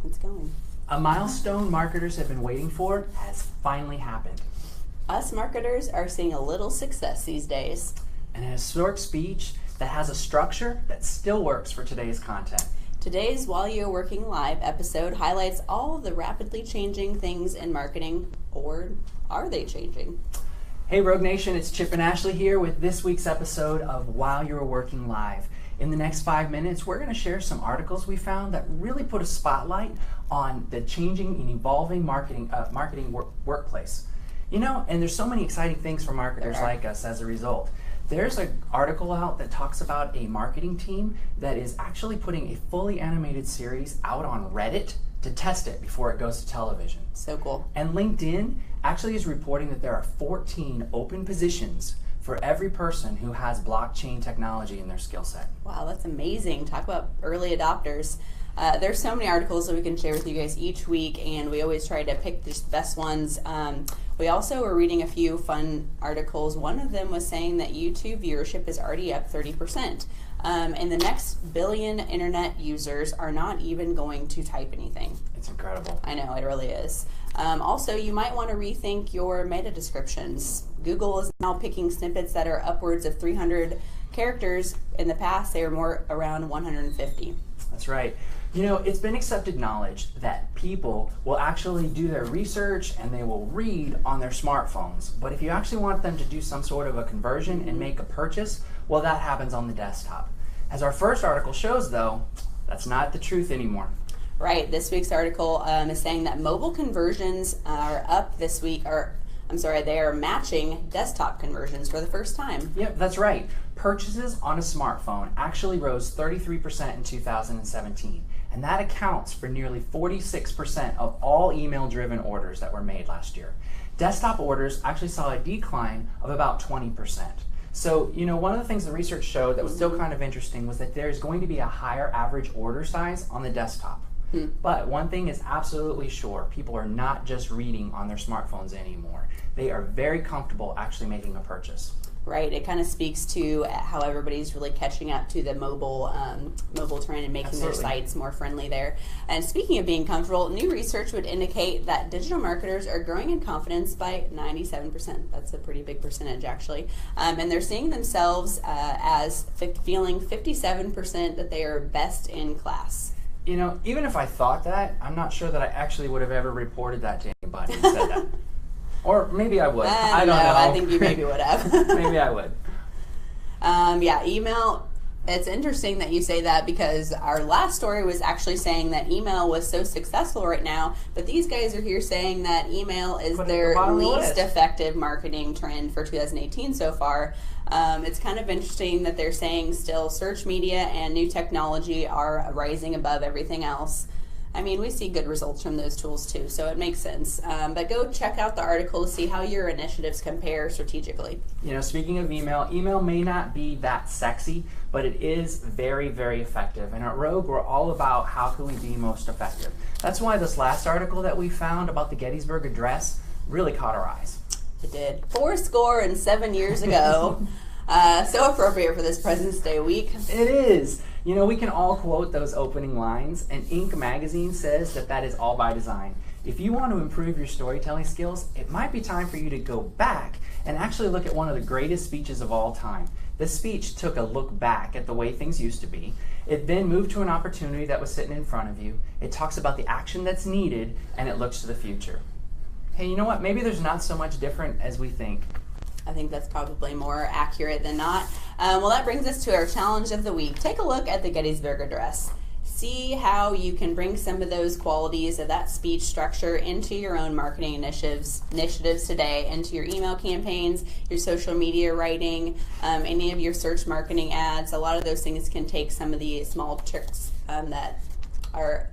it's going. A milestone marketers have been waiting for has finally happened. Us marketers are seeing a little success these days. An historic speech that has a structure that still works for today's content. Today's While You're Working Live episode highlights all of the rapidly changing things in marketing, or are they changing? Hey Rogue Nation, it's Chip and Ashley here with this week's episode of While You're Working Live. In the next 5 minutes, we're going to share some articles we found that really put a spotlight on the changing and evolving marketing workplace. You know, and there's so many exciting things for marketers like us as a result. There's an article out that talks about a marketing team that is actually putting a fully animated series out on Reddit to test it before it goes to television. So cool. And LinkedIn actually is reporting that there are 14 open positions for every person who has blockchain technology in their skill set. Wow, that's amazing. Talk about early adopters. There's so many articles that we can share with you guys each week, and we always try to pick the best ones. We also were reading a few fun articles. One of them was saying that YouTube viewership is already up 30%. And the next billion internet users are not even going to type anything. It's incredible. I know, it really is. Also, you might want to rethink your meta descriptions. Google is now picking snippets that are upwards of 300 characters. In the past, they were more around 150. That's right. You know, it's been accepted knowledge that people will actually do their research and they will read on their smartphones. But if you actually want them to do some sort of a conversion and make a purchase, well, that happens on the desktop. As our first article shows, though, that's not the truth anymore. Right. This week's article is saying that mobile conversions are up this week, they are matching desktop conversions for the first time. Yep, that's right. Purchases on a smartphone actually rose 33% in 2017, and that accounts for nearly 46% of all email-driven orders that were made last year. Desktop orders actually saw a decline of about 20%. So, you know, one of the things the research showed that was still kind of interesting was that there's going to be a higher average order size on the desktop. But one thing is absolutely sure, people are not just reading on their smartphones anymore. They are very comfortable actually making a purchase. Right, it kind of speaks to how everybody's really catching up to the mobile trend and making their sites more friendly there. And speaking of being comfortable, new research would indicate that digital marketers are growing in confidence by 97%. That's a pretty big percentage, actually. And they're seeing themselves as feeling 57% that they are best in class. You know, even if I thought that, I'm not sure that I actually would have ever reported that to anybody and said that. Or maybe I would. I don't know. I think you maybe would have. Maybe I would. Yeah, email. It's interesting that you say that because our last story was actually saying that email was so successful right now, but these guys are here saying that email is their least effective marketing trend for 2018 so far. It's kind of interesting that they're saying still search media and new technology are rising above everything else. I mean, we see good results from those tools too, so it makes sense. But go check out the article to see how your initiatives compare strategically. You know, speaking of email may not be that sexy, but it is very, very effective. And at Rogue, we're all about how can we be most effective. That's why this last article that we found about the Gettysburg Address really caught our eyes. It did. 7 years ago. So appropriate for this President's Day week. It is. You know, we can all quote those opening lines, and Inc. magazine says that is all by design. If you want to improve your storytelling skills, it might be time for you to go back and actually look at one of the greatest speeches of all time. This speech took a look back at the way things used to be. It then moved to an opportunity that was sitting in front of you. It talks about the action that's needed, and it looks to the future. Hey, you know what? Maybe there's not so much different as we think. I think that's probably more accurate than not. Well, that brings us to our challenge of the week. Take a look at the Gettysburg Address. See how you can bring some of those qualities of that speech structure into your own marketing initiatives today, into your email campaigns, your social media writing, any of your search marketing ads. A lot of those things can take some of the small tricks that our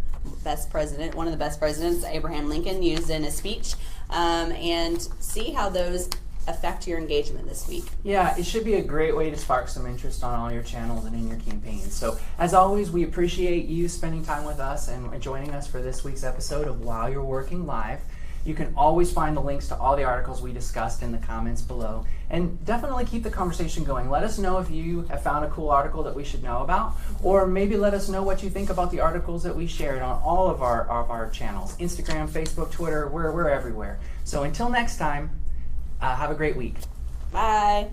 one of the best presidents, Abraham Lincoln, used in a speech, and see how those affect your engagement this week. Yeah, it should be a great way to spark some interest on all your channels and in your campaigns. So as always, we appreciate you spending time with us and joining us for this week's episode of While You're Working Live. You can always find the links to all the articles we discussed in the comments below. And definitely keep the conversation going. Let us know if you have found a cool article that we should know about, or maybe let us know what you think about the articles that we shared on all of our channels, Instagram, Facebook, Twitter, we're everywhere. So until next time, have a great week. Bye.